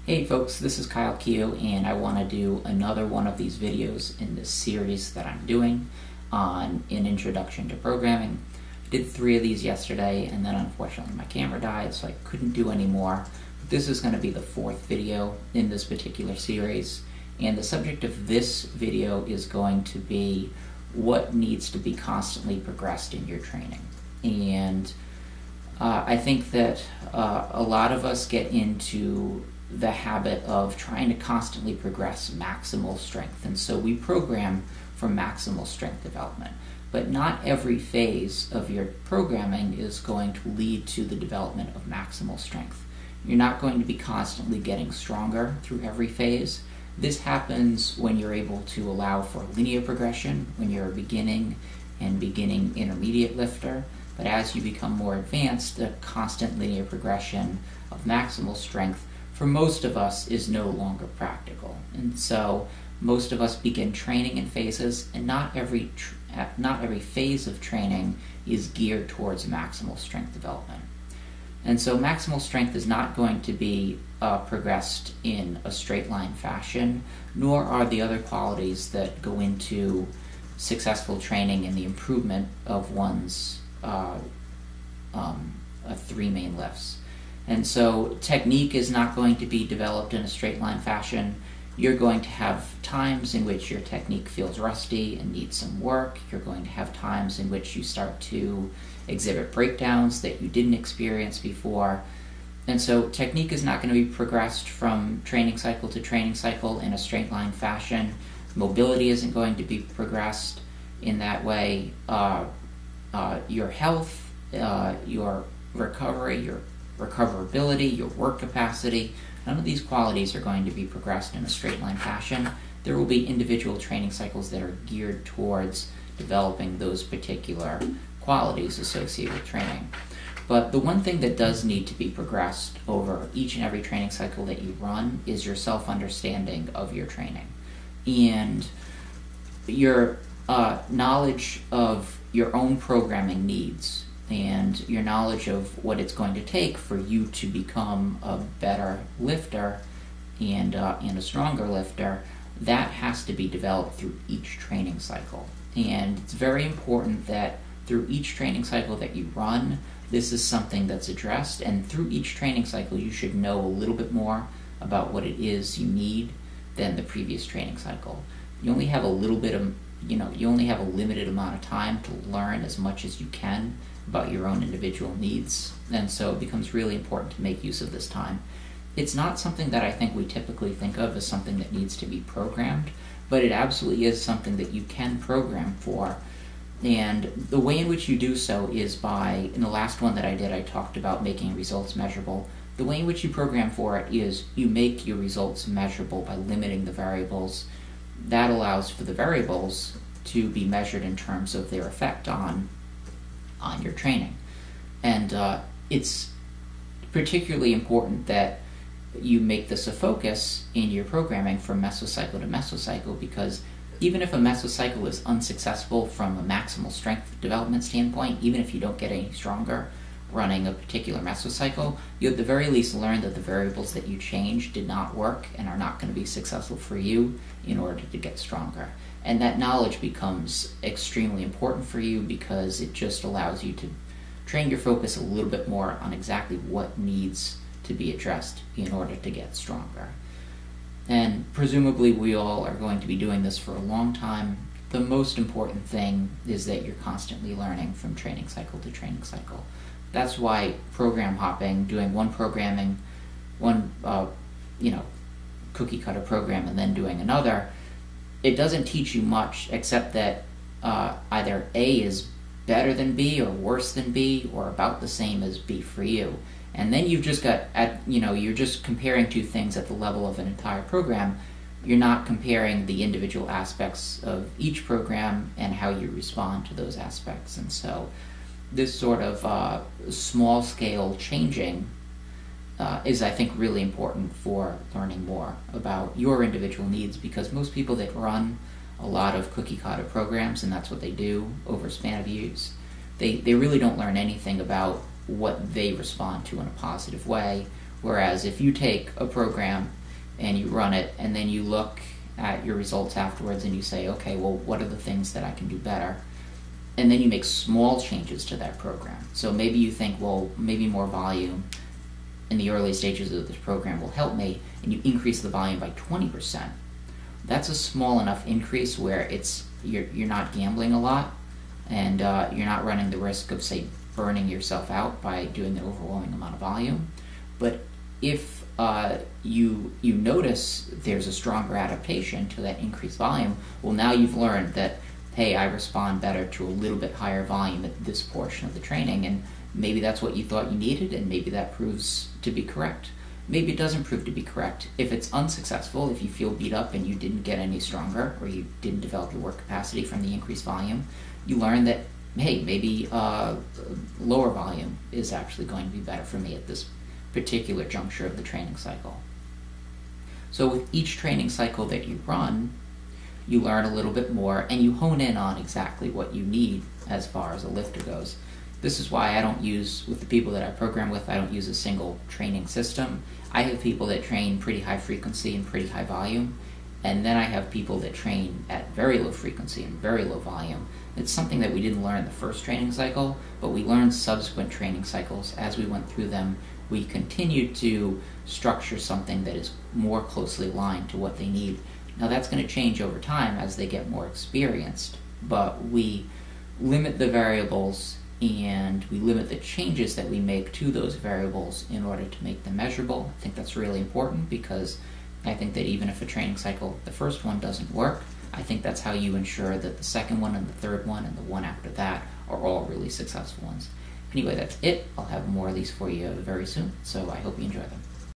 Hey folks, this is Kyle Keogh, and I want to do another one of these videos in this series that I'm doing on an introduction to programming. I did 3 of these yesterday, and then unfortunately my camera died, so I couldn't do any more. But this is going to be the 4th video in this particular series, and the subject of this video is going to be what needs to be constantly progressed in your training. And I think that a lot of us get into the habit of trying to constantly progress maximal strength, and so we program for maximal strength development. But not every phase of your programming is going to lead to the development of maximal strength. You're not going to be constantly getting stronger through every phase. This happens when you're able to allow for linear progression, when you're a beginning intermediate lifter. But as you become more advanced, the constant linear progression of maximal strength for most of us is no longer practical. And so most of us begin training in phases, and not every phase of training is geared towards maximal strength development. And so maximal strength is not going to be progressed in a straight line fashion, nor are the other qualities that go into successful training and the improvement of one's 3 main lifts. And so technique is not going to be developed in a straight line fashion. You're going to have times in which your technique feels rusty and needs some work. You're going to have times in which you start to exhibit breakdowns that you didn't experience before. And so technique is not going to be progressed from training cycle to training cycle in a straight line fashion. Mobility isn't going to be progressed in that way. Your health, your recovery, your recoverability, your work capacity, none of these qualities are going to be progressed in a straight line fashion. There will be individual training cycles that are geared towards developing those particular qualities associated with training. But the one thing that does need to be progressed over each and every training cycle that you run is your self-understanding of your training. And your knowledge of your own programming needs, and your knowledge of what it's going to take for you to become a better lifter and a stronger lifter, that has to be developed through each training cycle. And it's very important that through each training cycle that you run, this is something that's addressed, and through each training cycle you should know a little bit more about what it is you need than the previous training cycle. You only have a limited amount of time to learn as much as you can about your own individual needs, and so it becomes really important to make use of this time. It's not something that I think we typically think of as something that needs to be programmed, but it absolutely is something that you can program for. And the way in which you do so is by, in the last one that I did, I talked about making results measurable. The way in which you program for it is you make your results measurable by limiting the variables. That allows for the variables to be measured in terms of their effect on your training. And it's particularly important that you make this a focus in your programming from mesocycle to mesocycle, because even if a mesocycle is unsuccessful from a maximal strength development standpoint, even if you don't get any stronger running a particular mesocycle, you at the very least learn that the variables that you changed did not work and are not going to be successful for you in order to get stronger. And that knowledge becomes extremely important for you, because it just allows you to train your focus a little bit more on exactly what needs to be addressed in order to get stronger. And presumably we all are going to be doing this for a long time. The most important thing is that you're constantly learning from training cycle to training cycle. That's why program hopping, doing one cookie cutter program and then doing another, it doesn't teach you much, except that either A is better than B or worse than B or about the same as B for you. And then you've just got, you're just comparing 2 things at the level of an entire program. You're not comparing the individual aspects of each program and how you respond to those aspects. And so this sort of small-scale changing is, I think, really important for learning more about your individual needs, because most people that run a lot of cookie-cutter programs, and that's what they do over a span of years, they really don't learn anything about what they respond to in a positive way, Whereas if you take a program and you run it and then you look at your results afterwards and you say, okay, well, what are the things that I can do better? And then you make small changes to that program. So maybe you think, well, maybe more volume in the early stages of this program will help me, and you increase the volume by 20%. That's a small enough increase where you're not gambling a lot, and you're not running the risk of, say, burning yourself out by doing an overwhelming amount of volume. But if you notice there's a stronger adaptation to that increased volume, well, now you've learned that, hey, I respond better to a little bit higher volume at this portion of the training, and maybe that's what you thought you needed, and maybe that proves to be correct. Maybe it doesn't prove to be correct. If it's unsuccessful, if you feel beat up and you didn't get any stronger, or you didn't develop your work capacity from the increased volume, you learn that, hey, maybe lower volume is actually going to be better for me at this particular juncture of the training cycle. So with each training cycle that you run, you learn a little bit more, and you hone in on exactly what you need as far as a lifter goes. This is why I don't use, with the people that I program with, I don't use a single training system. I have people that train pretty high frequency and pretty high volume, and then I have people that train at very low frequency and very low volume. It's something that we didn't learn in the first training cycle, but we learned subsequent training cycles. As we went through them, we continued to structure something that is more closely aligned to what they need. Now that's going to change over time as they get more experienced, but we limit the variables and we limit the changes that we make to those variables in order to make them measurable. I think that's really important, because I think that even if a training cycle, the first one, doesn't work, I think that's how you ensure that the second one and the third one and the one after that are all really successful ones. Anyway, that's it. I'll have more of these for you very soon, so I hope you enjoy them.